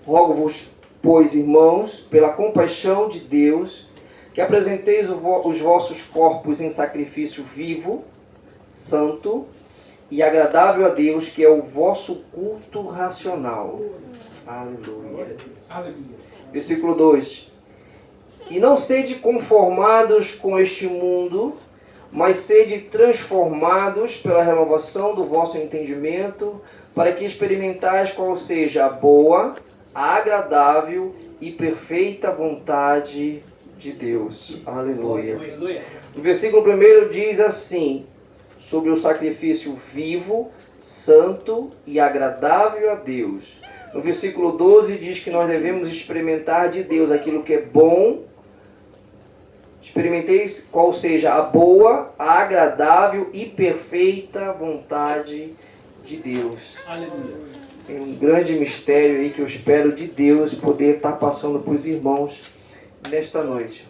Rogo-vos, pois, irmãos, pela compaixão de Deus, que apresenteis os vossos corpos em sacrifício vivo, santo e agradável a Deus, que é o vosso culto racional. Aleluia. Versículo 2. E não sede conformados com este mundo, mas sede transformados pela renovação do vosso entendimento, para que experimentais qual seja a boa, a agradável e perfeita vontade de Deus. Aleluia. O versículo 1 diz assim, sobre o sacrifício vivo, santo e agradável a Deus. No versículo 12 diz que nós devemos experimentar de Deus aquilo que é bom. Experimenteis qual seja a boa, a agradável e perfeita vontade de Deus. Aleluia. Tem um grande mistério aí que eu espero de Deus poder estar passando para os irmãos nesta noite.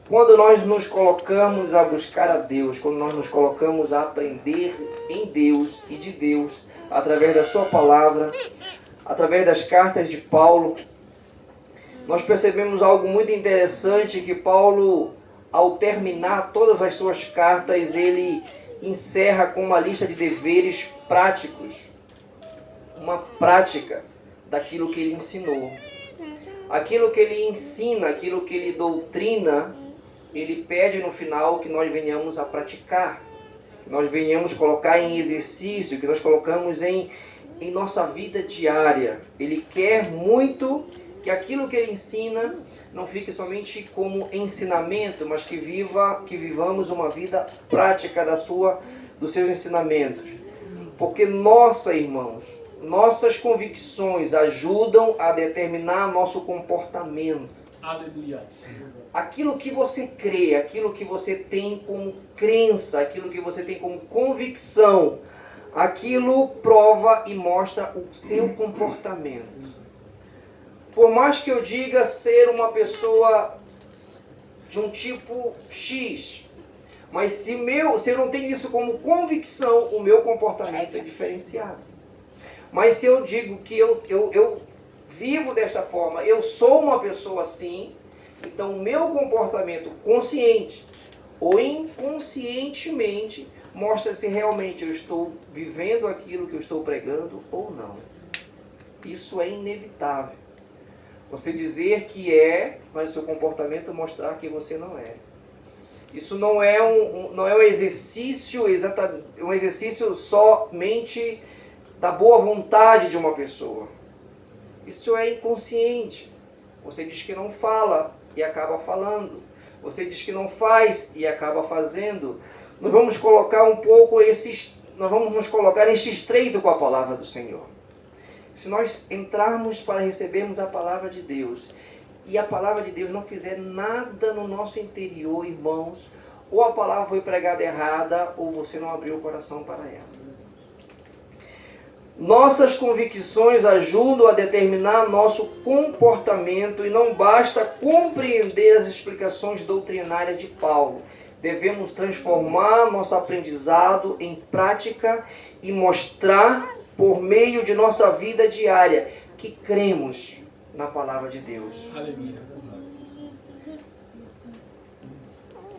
Quando nós nos colocamos a buscar a Deus, quando nós nos colocamos a aprender em Deus e de Deus, através da sua palavra, através das cartas de Paulo, nós percebemos algo muito interessante, que Paulo, ao terminar todas as suas cartas, ele encerra com uma lista de deveres práticos, uma prática daquilo que ele ensinou. Aquilo que ele ensina, aquilo que ele doutrina, ele pede no final que nós venhamos a praticar, que nós venhamos colocar em exercício, que nós colocamos em nossa vida diária. Ele quer muito que aquilo que ele ensina não fique somente como ensinamento, mas que vivamos uma vida prática dos seus ensinamentos. Porque nossas convicções ajudam a determinar nosso comportamento. Aleluia. Aquilo que você crê, aquilo que você tem como crença, aquilo que você tem como convicção, aquilo prova e mostra o seu comportamento. Por mais que eu diga ser uma pessoa de um tipo X, mas se eu não tenho isso como convicção, o meu comportamento é diferenciado. Mas se eu digo que eu vivo desta forma, eu sou uma pessoa assim, então o meu comportamento consciente ou inconscientemente mostra se realmente eu estou vivendo aquilo que eu estou pregando ou não. Isso é inevitável. Você dizer que é, mas o seu comportamento mostrar que você não é. Isso não é um exercício um exercício somente da boa vontade de uma pessoa. Isso é inconsciente. Você diz que não fala e acaba falando. Você diz que não faz e acaba fazendo. Nós vamos colocar nós vamos nos colocar neste estreito com a palavra do Senhor. Se nós entrarmos para recebermos a palavra de Deus e a palavra de Deus não fizer nada no nosso interior, irmãos, ou a palavra foi pregada errada ou você não abriu o coração para ela. Nossas convicções ajudam a determinar nosso comportamento e não basta compreender as explicações doutrinárias de Paulo. Devemos transformar nosso aprendizado em prática e mostrar por meio de nossa vida diária que cremos na palavra de Deus. Aleluia.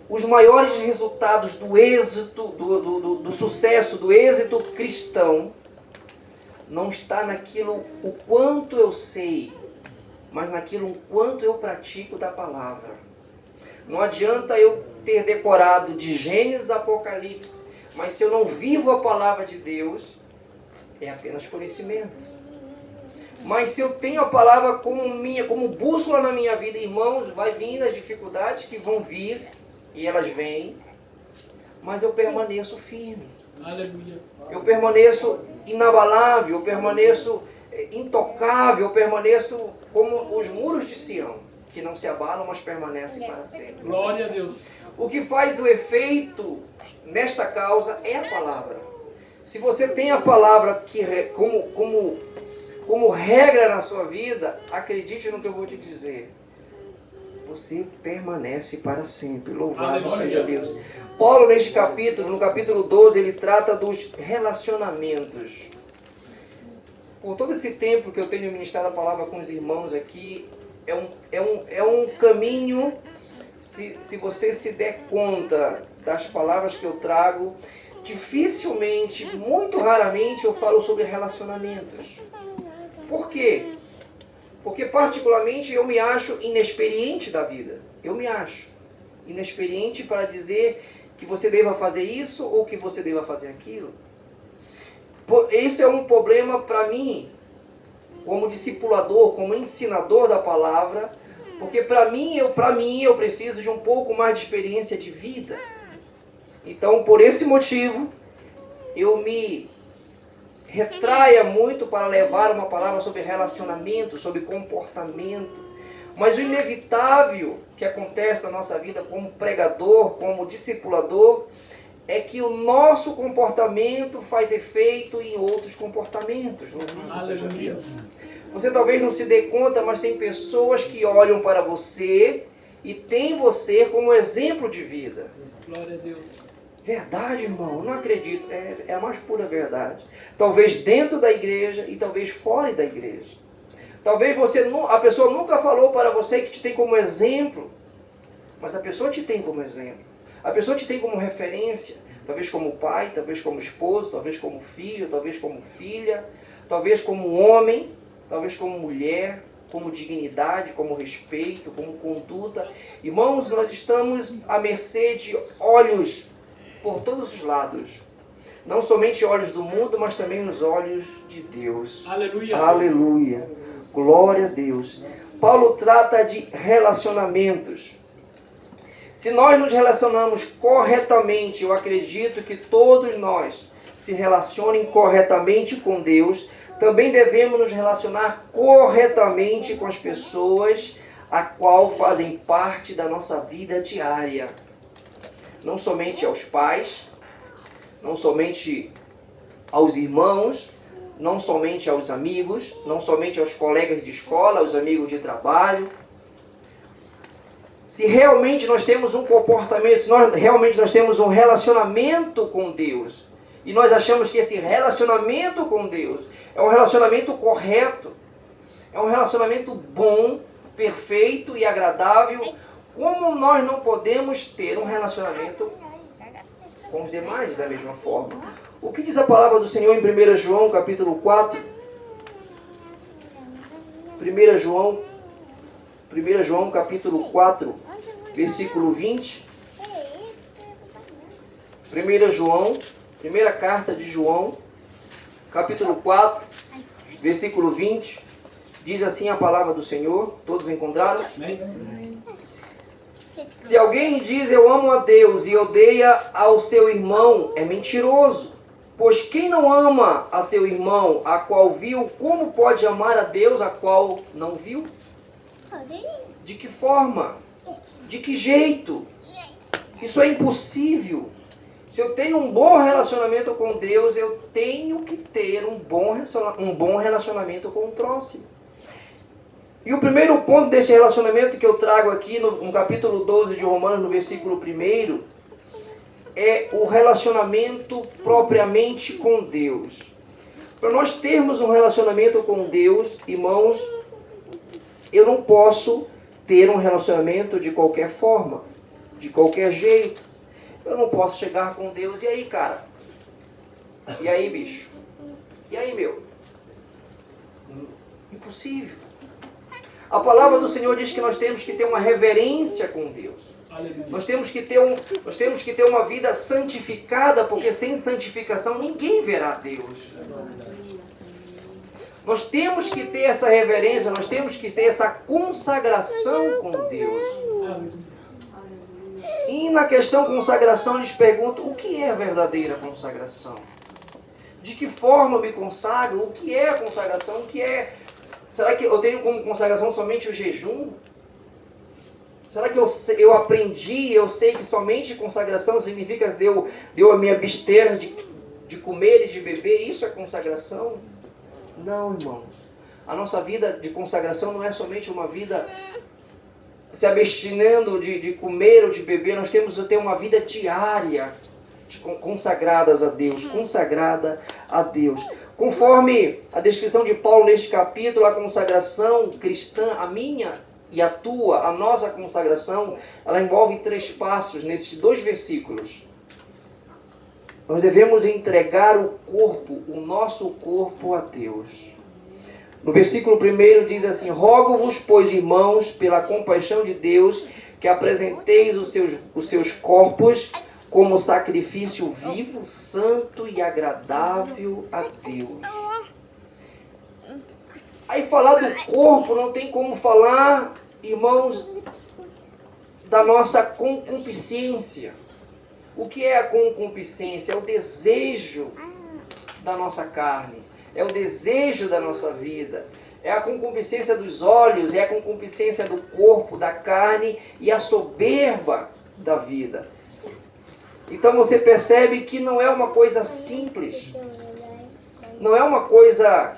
Os maiores resultados do êxito, do sucesso, do êxito cristão, não está naquilo o quanto eu sei, mas naquilo o quanto eu pratico da palavra. Não adianta eu ter decorado de Gênesis a Apocalipse, mas se eu não vivo a palavra de Deus, é apenas conhecimento. Mas se eu tenho a palavra como bússola na minha vida, irmãos, vai vir as dificuldades que vão vir, e elas vêm, mas eu permaneço firme. Aleluia. Eu permaneço inabalável, eu permaneço intocável, eu permaneço como os muros de Sião, que não se abalam, mas permanecem para sempre. Glória a Deus. O que faz o efeito nesta causa é a palavra. Se você tem a palavra como regra na sua vida, acredite no que eu vou te dizer. Você permanece para sempre. Louvado seja Deus. Paulo, no capítulo 12, ele trata dos relacionamentos. por todo esse tempo que eu tenho ministrado a palavra com os irmãos aqui, é um caminho, se você se der conta das palavras que eu trago, dificilmente, muito raramente eu falo sobre relacionamentos. Por quê? Porque particularmente eu me acho inexperiente da vida. Eu me acho inexperiente para dizer que você deva fazer isso ou que você deva fazer aquilo. Esse é um problema para mim, como discipulador, como ensinador da palavra, porque para mim eu preciso de um pouco mais de experiência de vida. Então, por esse motivo, eu me retraia muito para levar uma palavra sobre relacionamento, sobre comportamento. Mas o inevitável que acontece na nossa vida como pregador, como discipulador, é que o nosso comportamento faz efeito em outros comportamentos. Aleluia. Você talvez não se dê conta, mas tem pessoas que olham para você e têm você como exemplo de vida. Glória a Deus. Verdade, irmão, eu não acredito. É a mais pura verdade. Talvez dentro da igreja e talvez fora da igreja. Talvez a pessoa nunca falou para você que te tem como exemplo, mas a pessoa te tem como exemplo. A pessoa te tem como referência, talvez como pai, talvez como esposo, talvez como filho, talvez como filha, talvez como homem, talvez como mulher, como dignidade, como respeito, como conduta. Irmãos, nós estamos à mercê de olhos por todos os lados. Não somente olhos do mundo, mas também os olhos de Deus. Aleluia. Aleluia. Glória a Deus. Paulo trata de relacionamentos. Se nós nos relacionamos corretamente, eu acredito que todos nós se relacionem corretamente com Deus, também devemos nos relacionar corretamente com as pessoas a qual fazem parte da nossa vida diária. Não somente aos pais, não somente aos irmãos, não somente aos amigos, não somente aos colegas de escola, aos amigos de trabalho. Se realmente nós temos um comportamento, se realmente nós temos um relacionamento com Deus, e nós achamos que esse relacionamento com Deus é um relacionamento correto, é um relacionamento bom, perfeito e agradável, como nós não podemos ter um relacionamento com os demais da mesma forma? O que diz a palavra do Senhor em 1 João capítulo 4? 1 João capítulo 4, versículo 20. 1 João, primeira carta de João, capítulo 4, versículo 20. Diz assim a palavra do Senhor. Todos encontraram? Se alguém diz eu amo a Deus e odeia ao seu irmão, é mentiroso. Pois quem não ama a seu irmão, a qual viu, como pode amar a Deus, a qual não viu? De que forma? De que jeito? Isso é impossível. Se eu tenho um bom relacionamento com Deus, eu tenho que ter um bom relacionamento com o próximo. E o primeiro ponto deste relacionamento que eu trago aqui no capítulo 12 de Romanos, no versículo 1, é o relacionamento propriamente com Deus. Para nós termos um relacionamento com Deus, irmãos, eu não posso ter um relacionamento de qualquer forma, de qualquer jeito. Eu não posso chegar com Deus, e aí, cara? E aí, bicho? E aí, meu? Impossível. A palavra do Senhor diz que nós temos que ter uma reverência com Deus. Nós temos que ter uma vida santificada, porque sem santificação ninguém verá Deus. Nós temos que ter essa reverência, nós temos que ter essa consagração com Deus. E na questão consagração, eles perguntam, o que é a verdadeira consagração? De que forma eu me consagro? O que é a consagração? O que é... Será que eu tenho como consagração somente o jejum? Será que eu aprendi, eu sei que somente consagração significa eu me abster de comer e de beber? Isso é consagração? Não, irmãos. A nossa vida de consagração não é somente uma vida se abstinendo de comer ou de beber. Nós temos que ter uma vida diária consagradas a Deus, consagrada a Deus. Conforme a descrição de Paulo neste capítulo, a consagração cristã, a minha e a tua, a nossa consagração, ela envolve 3 passos nesses 2 versículos. Nós devemos entregar o corpo, o nosso corpo a Deus. No versículo 1 diz assim: rogo-vos, pois, irmãos, pela compaixão de Deus, que apresenteis os seus corpos como sacrifício vivo, santo e agradável a Deus. Aí falar do corpo não tem como falar, irmãos, da nossa concupiscência. O que é a concupiscência? É o desejo da nossa carne, é o desejo da nossa vida, é a concupiscência dos olhos, é a concupiscência do corpo, da carne e a soberba da vida. Então você percebe que não é uma coisa simples, não é uma coisa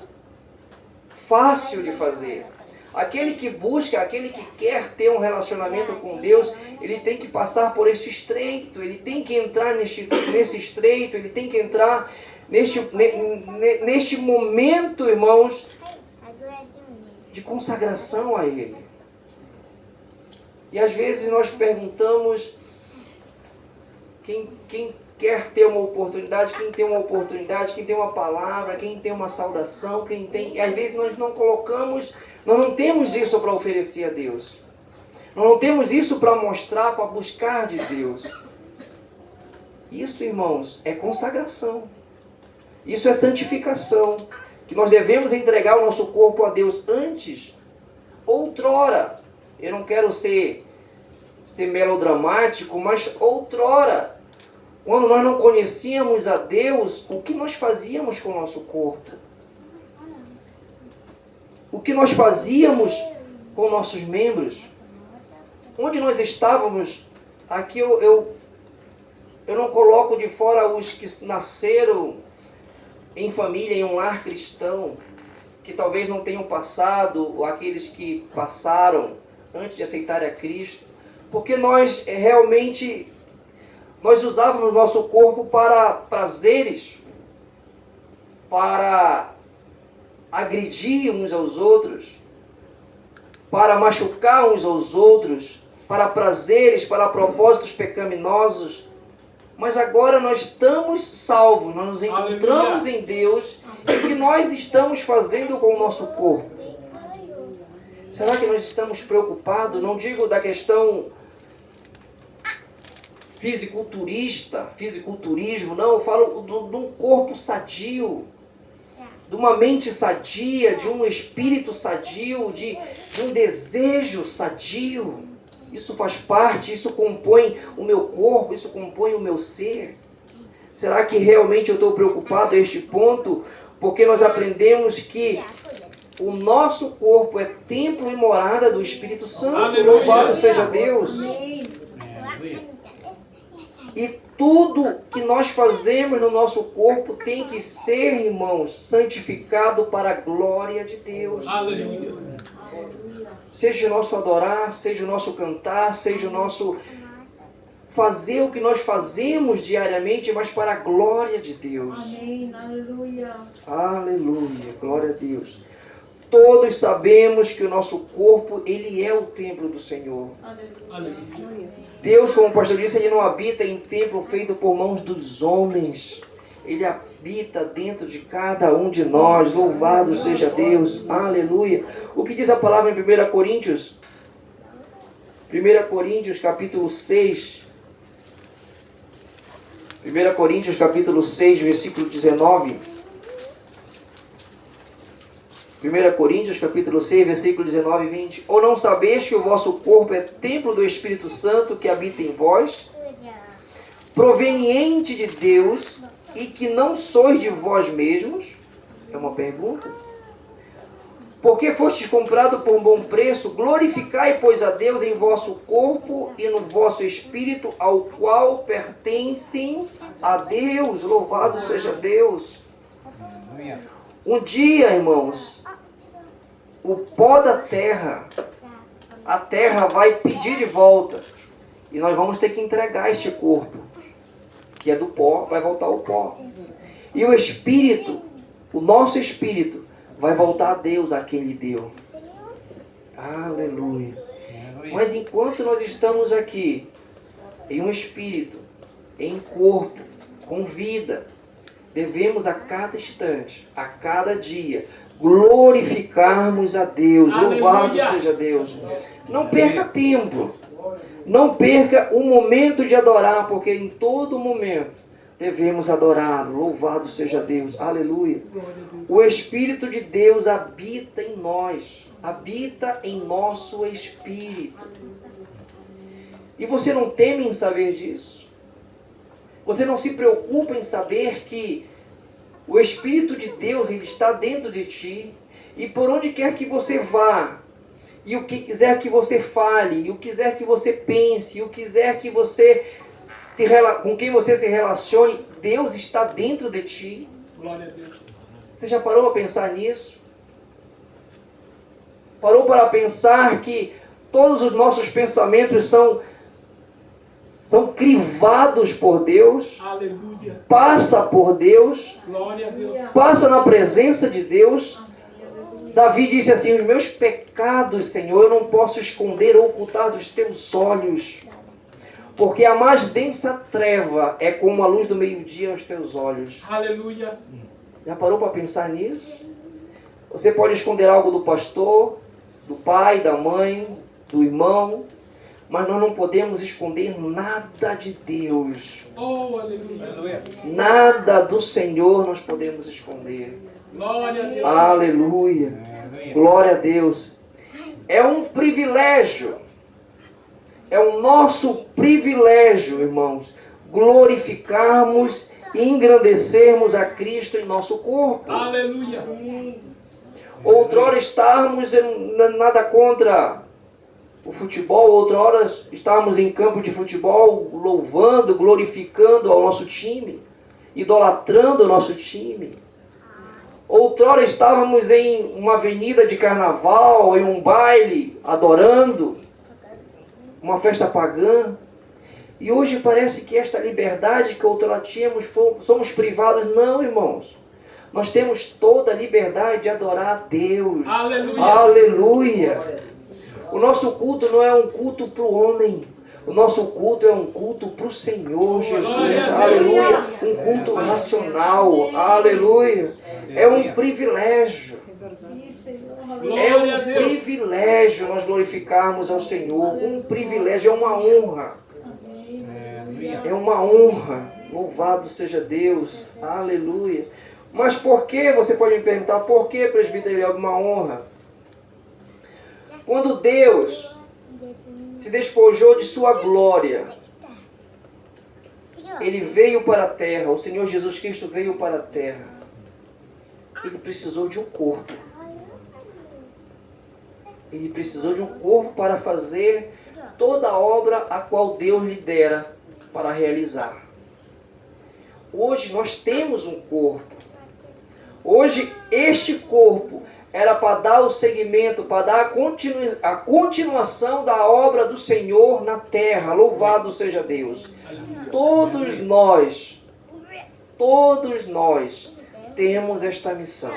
fácil de fazer. Aquele que busca, aquele que quer ter um relacionamento com Deus, ele tem que passar por esse estreito, ele tem que entrar nesse estreito, ele tem que entrar neste momento, irmãos, de consagração a Ele. E às vezes nós perguntamos, quem quer ter uma oportunidade, quem tem uma oportunidade, quem tem uma palavra, quem tem uma saudação, quem tem... E às vezes nós não colocamos, nós não temos isso para oferecer a Deus. Nós não temos isso para mostrar, para buscar de Deus. Isso, irmãos, é consagração. Isso é santificação. Que nós devemos entregar o nosso corpo a Deus antes, outrora. Eu não quero ser melodramático, mas outrora, quando nós não conhecíamos a Deus, o que nós fazíamos com o nosso corpo? O que nós fazíamos com nossos membros? Onde nós estávamos? Aqui eu não coloco de fora os que nasceram em família, em um lar cristão, que talvez não tenham passado, ou aqueles que passaram antes de aceitarem a Cristo, porque nós realmente usávamos nosso corpo para prazeres, para agredir uns aos outros, para machucar uns aos outros, para prazeres, para propósitos pecaminosos. Mas agora nós estamos salvos, nós nos encontramos em Deus. E o que nós estamos fazendo com o nosso corpo? Será que nós estamos preocupados? Não digo da questão fisiculturismo, não. Eu falo de um corpo sadio, de uma mente sadia, de um espírito sadio, de um desejo sadio. Isso faz parte, isso compõe o meu corpo, isso compõe o meu ser. Será que realmente eu estou preocupado a este ponto? Porque nós aprendemos que o nosso corpo é templo e morada do Espírito Santo. Aleluia. Louvado seja Deus. E tudo que nós fazemos no nosso corpo tem que ser, irmãos, santificado para a glória de Deus. Aleluia. Seja o nosso adorar, seja o nosso cantar, seja o nosso fazer o que nós fazemos diariamente, mas para a glória de Deus. Amém. Aleluia. Aleluia. Glória a Deus. Todos sabemos que o nosso corpo, ele é o templo do Senhor. Aleluia. Deus, como o pastor disse, ele não habita em templo feito por mãos dos homens. Ele habita dentro de cada um de nós. Louvado seja Deus. Aleluia. O que diz a palavra em 1 Coríntios? 1 Coríntios capítulo 6. 1 Coríntios capítulo 6, versículo 19. 1 Coríntios capítulo 6, versículo 19 e 20. Ou não sabeis que o vosso corpo é templo do Espírito Santo que habita em vós, proveniente de Deus, e que não sois de vós mesmos? É uma pergunta. Porque fostes comprado por um bom preço, glorificai, pois, a Deus em vosso corpo e no vosso espírito, ao qual pertencem a Deus. Louvado seja Deus. Um dia, irmãos, o pó da terra, a terra vai pedir de volta. E nós vamos ter que entregar este corpo, que é do pó, vai voltar ao pó. E o espírito o nosso espírito vai voltar a Deus a quem lhe deu. Aleluia. Mas enquanto nós estamos aqui, em um espírito, em corpo, com vida, devemos a cada instante, a cada dia, glorificarmos a Deus. Aleluia. Louvado seja Deus. Não perca tempo. Não perca o momento de adorar, porque em todo momento devemos adorar. Louvado seja Deus. Aleluia. O Espírito de Deus habita em nós. Habita em nosso espírito. E você não teme em saber disso? Você não se preocupa em saber que o Espírito de Deus, ele está dentro de ti, e por onde quer que você vá, e o que quiser que você fale, e o que quiser que você pense, e o que quiser que você com quem você se relacione, Deus está dentro de ti. Glória a Deus. Você já parou para pensar nisso? Parou para pensar que todos os nossos pensamentos são crivados por Deus? Aleluia. Passa por Deus? Glória a Deus. Passa na presença de Deus? Davi disse assim: os meus pecados, Senhor, eu não posso esconder ou ocultar dos teus olhos, porque a mais densa treva é como a luz do meio-dia aos teus olhos. Aleluia. Já parou para pensar nisso? Você pode esconder algo do pastor, do pai, da mãe, do irmão, mas nós não podemos esconder nada de Deus. Oh, aleluia. Nada do Senhor nós podemos esconder. Glória a Deus. Aleluia. Glória a Deus. É um privilégio. É o nosso privilégio, irmãos, glorificarmos e engrandecermos a Cristo em nosso corpo. Aleluia. Outrora estarmos nada contra o futebol, outrora estávamos em campo de futebol louvando, glorificando ao nosso time, idolatrando o nosso time. Outrora estávamos em uma avenida de carnaval, em um baile, adorando, uma festa pagã. E hoje parece que esta liberdade que outrora tínhamos, somos privados. Não, irmãos. Nós temos toda a liberdade de adorar a Deus. Aleluia. Aleluia. O nosso culto não é um culto para o homem. O nosso culto é um culto para o Senhor Jesus. Aleluia. Um culto racional. Aleluia. É um privilégio. É um privilégio nós glorificarmos ao Senhor. Um privilégio, é uma honra. É uma honra. Louvado seja Deus. Aleluia. Mas por que, você pode me perguntar, por que, presbítero, é uma honra? Quando Deus se despojou de sua glória, Ele veio para a terra, o Senhor Jesus Cristo veio para a terra. Ele precisou de um corpo. Ele precisou de um corpo para fazer toda a obra a qual Deus lhe dera para realizar. Hoje nós temos um corpo. Hoje este corpo era para dar o segmento, para dar a continuação da obra do Senhor na terra. Louvado seja Deus. Todos nós temos esta missão.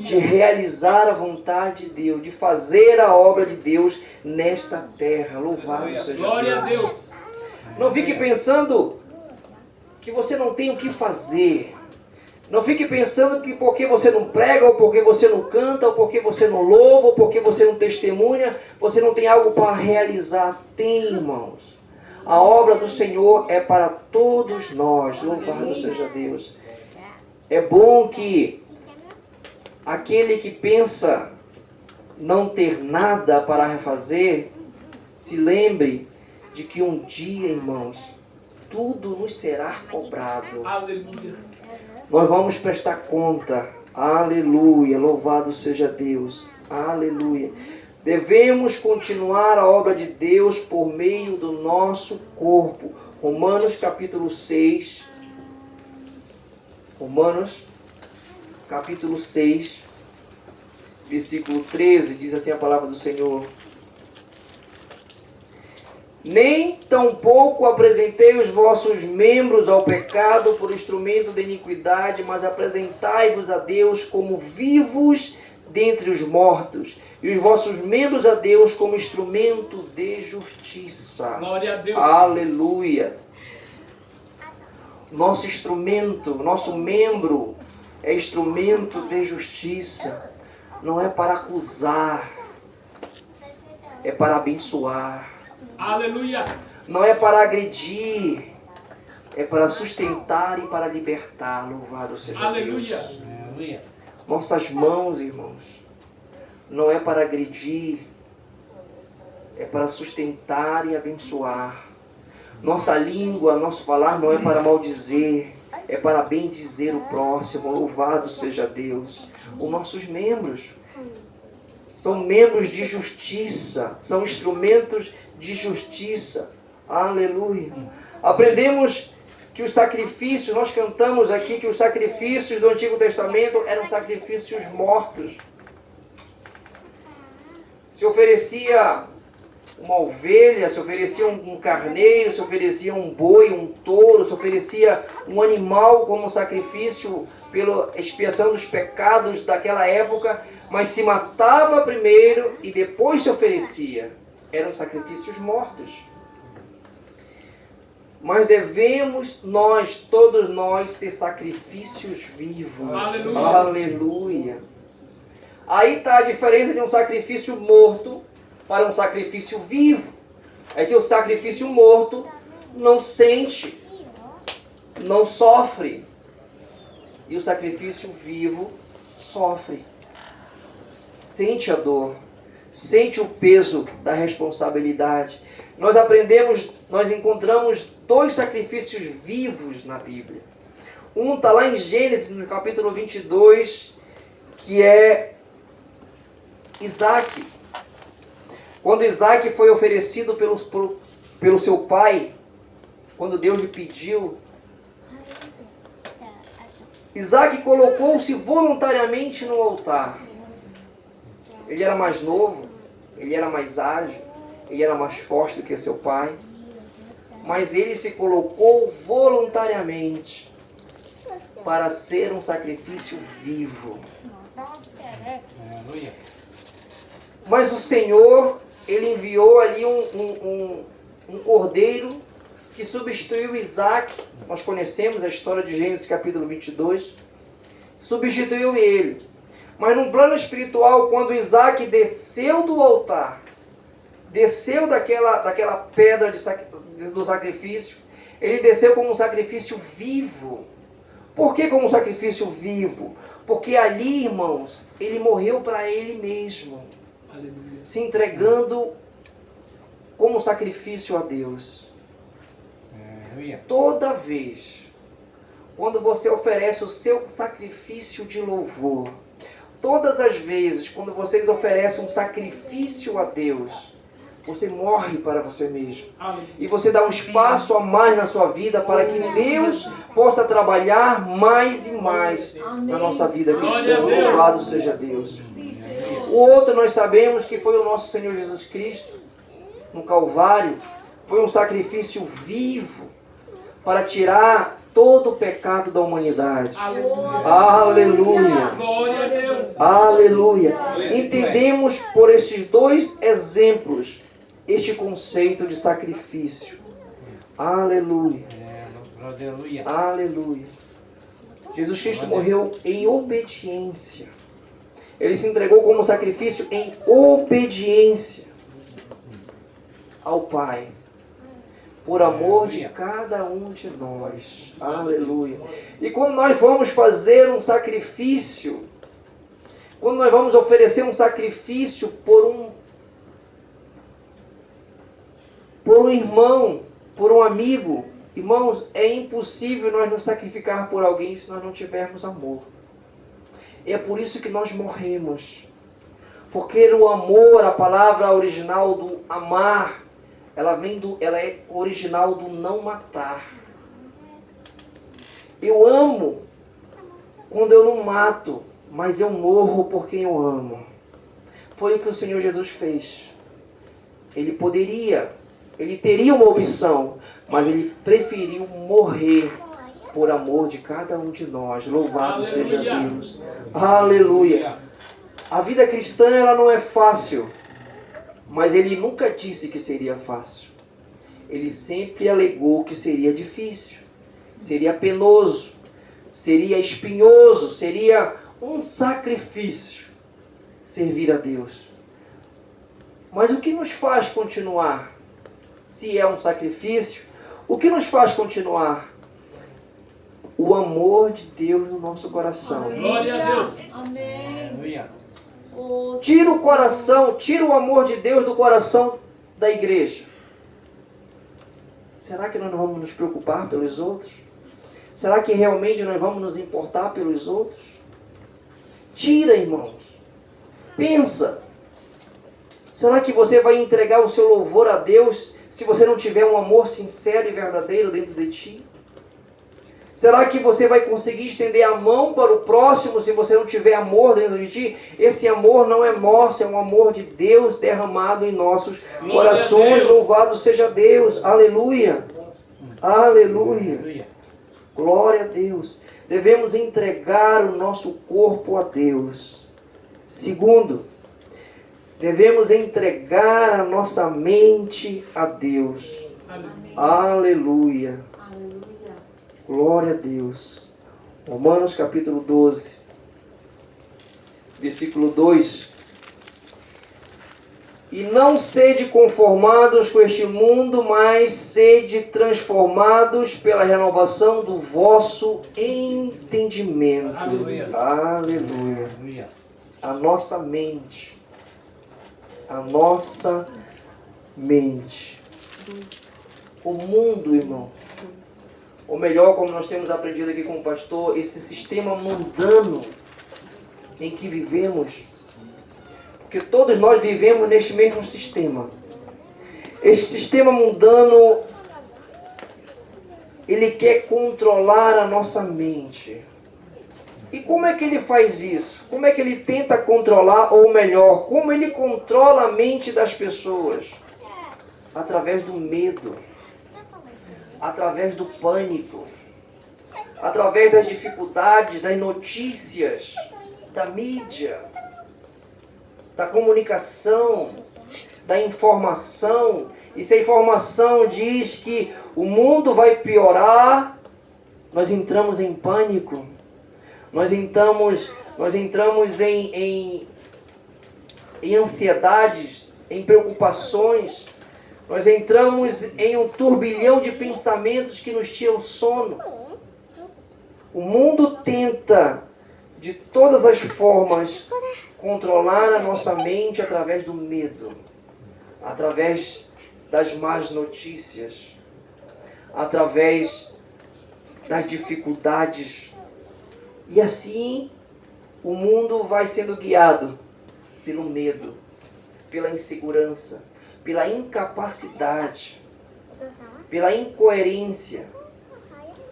De realizar a vontade de Deus, de fazer a obra de Deus nesta terra. Louvado seja Deus. Glória a Deus. Não fique pensando que você não tem o que fazer. Não fique pensando que porque você não prega, ou porque você não canta, ou porque você não louva, ou porque você não testemunha, você não tem algo para realizar. Tem, irmãos. A obra do Senhor é para todos nós. Louvado seja Deus. É bom que aquele que pensa não ter nada para refazer, se lembre de que um dia, irmãos, tudo nos será cobrado. Aleluia. Nós vamos prestar conta. Aleluia. Louvado seja Deus. Aleluia. Devemos continuar a obra de Deus por meio do nosso corpo. Romanos capítulo 6. Romanos capítulo 6, versículo 13, diz assim a palavra do Senhor. Nem tampouco apresentei os vossos membros ao pecado por instrumento de iniquidade, mas apresentai-vos a Deus como vivos dentre os mortos, e os vossos membros a Deus como instrumento de justiça. Glória a Deus. Aleluia. Nosso instrumento, nosso membro é instrumento de justiça. Não é para acusar, é para abençoar. Aleluia. Não é para agredir, é para sustentar e para libertar. Louvado seja Aleluia. Deus. Aleluia. Nossas mãos, irmãos, não é para agredir, é para sustentar e abençoar. Nossa língua, nosso falar não é para maldizer, é para bendizer o próximo. Louvado seja Deus. Os nossos membros são membros de justiça, são instrumentos de justiça. Aleluia. Aprendemos que os sacrifícios, nós cantamos aqui que os sacrifícios do Antigo Testamento eram sacrifícios mortos. Se oferecia uma ovelha, se oferecia um carneiro, se oferecia um boi, um touro, se oferecia um animal como sacrifício pela expiação dos pecados daquela época, mas se matava primeiro e depois se oferecia. Eram sacrifícios mortos. Mas devemos nós, todos nós, ser sacrifícios vivos. Aleluia. Aleluia. Aí está a diferença de um sacrifício morto para um sacrifício vivo. É que o sacrifício morto não sente, não sofre. E o sacrifício vivo sofre. Sente a dor, sente o peso da responsabilidade. Nós encontramos dois sacrifícios vivos na Bíblia. Um está lá em Gênesis, no capítulo 22, que é Isaac. Quando Isaac foi oferecido pelo seu pai, quando Deus lhe pediu, Isaac colocou-se voluntariamente no altar. Ele era mais novo, ele era mais ágil, ele era mais forte do que seu pai, mas ele se colocou voluntariamente para ser um sacrifício vivo. Aleluia. Mas o Senhor, Ele enviou ali um cordeiro que substituiu Isaac. Nós conhecemos a história de Gênesis capítulo 22. Substituiu ele. Mas num plano espiritual, quando Isaac desceu do altar, desceu daquela pedra do sacrifício, ele desceu como um sacrifício vivo. Por que como um sacrifício vivo? Porque ali, irmãos, ele morreu para ele mesmo. Aleluia. Se entregando como sacrifício a Deus. Aleluia. Toda vez, quando você oferece o seu sacrifício de louvor, todas as vezes, quando vocês oferecem um sacrifício a Deus, você morre para você mesmo. Aleluia. E você dá um espaço a mais na sua vida para que Deus possa trabalhar mais e mais na nossa vida cristã. Glória a Deus. Louvado seja Deus. O outro nós sabemos que foi o nosso Senhor Jesus Cristo, no Calvário, foi um sacrifício vivo para tirar todo o pecado da humanidade. Aleluia. Aleluia. Glória a Deus. Aleluia. Entendemos por esses dois exemplos este conceito de sacrifício. Aleluia. Aleluia. Aleluia. Jesus Cristo morreu em obediência. Ele se entregou como sacrifício em obediência ao Pai, por amor de cada um de nós. Aleluia. E quando nós vamos fazer um sacrifício, quando nós vamos oferecer um sacrifício por um irmão, por um amigo, irmãos, é impossível nós nos sacrificar por alguém se nós não tivermos amor. É por isso que nós morremos. Porque o amor, a palavra original do amar, ela é original do não matar. Eu amo quando eu não mato, mas eu morro por quem eu amo. Foi o que o Senhor Jesus fez. Ele poderia Ele teria uma opção, mas ele preferiu morrer por amor de cada um de nós. Louvado seja Deus. Aleluia. A vida cristã ela não é fácil, mas ele nunca disse que seria fácil. Ele sempre alegou que seria difícil, seria penoso, seria espinhoso, seria um sacrifício servir a Deus. Mas o que nos faz continuar? Se é um sacrifício, o que nos faz continuar? O amor de Deus no nosso coração. Glória a Deus. Amém. Aleluia. Tira o coração, tira o amor de Deus do coração da igreja. Será que nós não vamos nos preocupar pelos outros? Será que realmente nós vamos nos importar pelos outros? Tira, irmãos. Pensa. Será que você vai entregar o seu louvor a Deus se você não tiver um amor sincero e verdadeiro dentro de ti? Será que você vai conseguir estender a mão para o próximo se você não tiver amor dentro de ti? Esse amor não é nosso, é um amor de Deus derramado em nossos corações. Louvado seja Deus. Aleluia. Aleluia. Aleluia. Glória a Deus. Devemos entregar o nosso corpo a Deus. Segundo, devemos entregar a nossa mente a Deus. Aleluia. Glória a Deus. Romanos capítulo 12, versículo 2. E não sede conformados com este mundo, mas sede transformados pela renovação do vosso entendimento. Aleluia. Aleluia. Aleluia. A nossa mente. A nossa mente. O mundo, irmão. Ou melhor, como nós temos aprendido aqui com o pastor, esse sistema mundano em que vivemos. Porque todos nós vivemos neste mesmo sistema. Este sistema mundano, ele quer controlar a nossa mente. E como é que ele faz isso? Como é que ele tenta controlar, ou melhor, como ele controla a mente das pessoas? Através do medo. Através do pânico, através das dificuldades, das notícias, da mídia, da comunicação, da informação. E se a informação diz que o mundo vai piorar, nós entramos em pânico, nós entramos em ansiedades, em preocupações. Nós entramos em um turbilhão de pensamentos que nos tiram sono. O mundo tenta, de todas as formas, controlar a nossa mente através do medo, através das más notícias, através das dificuldades. E assim, o mundo vai sendo guiado pelo medo, pela insegurança, pela incapacidade, pela incoerência.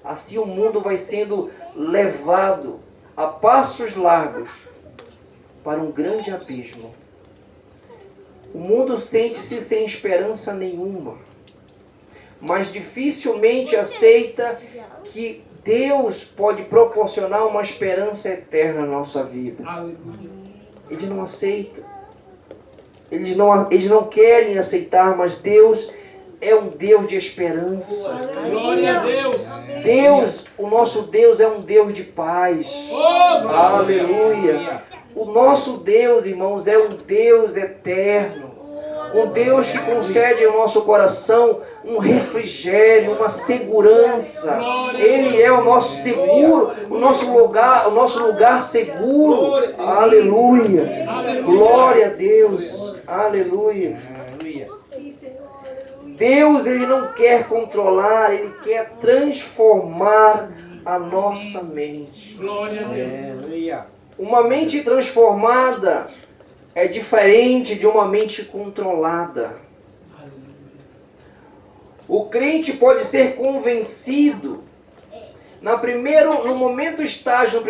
Assim o mundo vai sendo levado a passos largos para um grande abismo. O mundo sente-se sem esperança nenhuma, mas dificilmente aceita que Deus pode proporcionar uma esperança eterna na nossa vida. Eles não aceitam. Eles não querem aceitar, mas Deus é um Deus de esperança. Glória a Deus. Deus, o nosso Deus é um Deus de paz. Aleluia. O nosso Deus, irmãos, é um Deus eterno. Um Deus que concede ao nosso coração um refrigério, uma segurança. Ele é o nosso seguro, o nosso lugar seguro. Aleluia. Glória a Deus. Aleluia. Aleluia. Deus, ele não quer controlar, ele quer transformar a nossa mente. Glória a Deus. Aleluia. Uma mente transformada é diferente de uma mente controlada. O crente pode ser convencido no primeiro estágio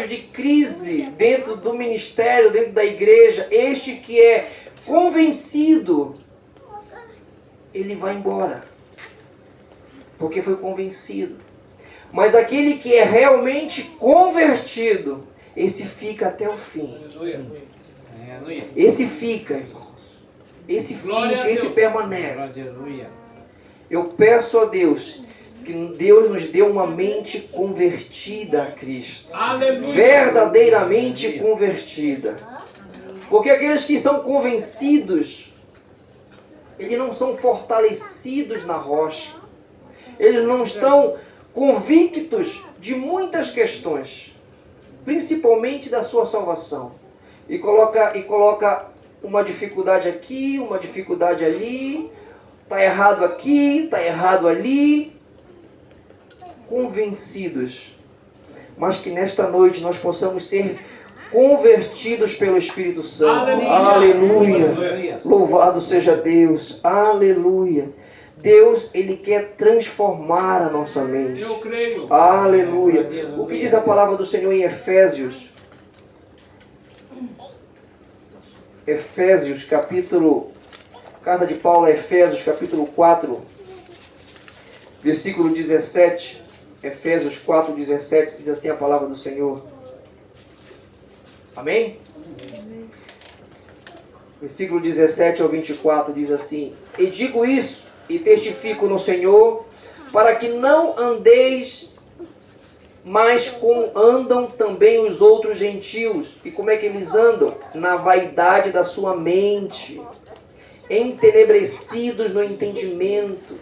de crise dentro do ministério, dentro da igreja, este que é convencido ele vai embora, porque foi convencido. Mas aquele que é realmente convertido, esse fica até o fim. Aleluia. Esse fica, irmãos. Esse Glória fica, a esse Deus. permanece. Aleluia. Eu peço a Deus que Deus nos dê uma mente convertida a Cristo. Aleluia. Verdadeiramente convertida. Porque aqueles que são convencidos, eles não são fortalecidos na rocha. Eles não estão convictos de muitas questões, principalmente da sua salvação. E coloca uma dificuldade aqui, uma dificuldade ali, está errado aqui, está errado ali. Convencidos. Mas que nesta noite nós possamos ser convertidos pelo Espírito Santo. Aleluia. Aleluia. Louvado seja Deus. Aleluia. Deus, Ele quer transformar a nossa mente. Eu creio. Aleluia. O que diz a palavra do Senhor em Efésios? Efésios, carta de Paulo a Efésios, capítulo 4, versículo 17. Efésios 4, 17, diz assim a palavra do Senhor. Amém? Versículo 17 ao 24 diz assim: E digo isso, e testifico no Senhor, para que não andeis mais como andam também os outros gentios. E como é que eles andam? Na vaidade da sua mente, entenebrecidos no entendimento,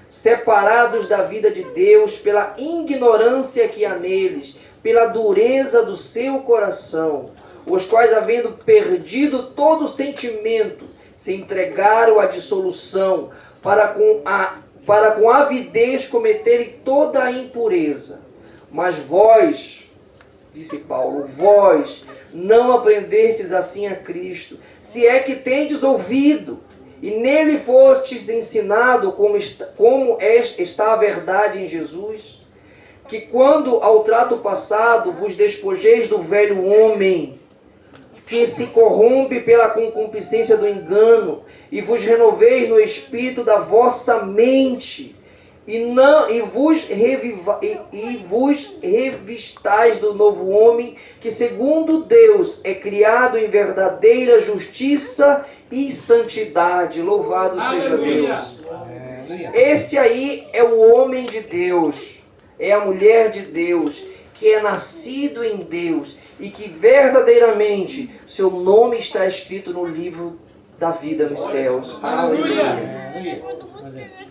separados da vida de Deus pela ignorância que há neles, pela dureza do seu coração, os quais, havendo perdido todo o sentimento, se entregaram à dissolução, para com avidez cometerem toda a impureza. Mas vós, disse Paulo, vós não aprendestes assim a Cristo, se é que tendes ouvido, e nele fostes ensinado como está a verdade em Jesus, que quando ao trato passado vos despojeis do velho homem, que se corrompe pela concupiscência do engano, e vos renoveis no espírito da vossa mente, e vos revistais do novo homem, que segundo Deus é criado em verdadeira justiça e santidade. Louvado seja Deus. Esse aí é o homem de Deus, é a mulher de Deus, que é nascido em Deus e que verdadeiramente seu nome está escrito no livro da vida nos céus. Aleluia. Aleluia.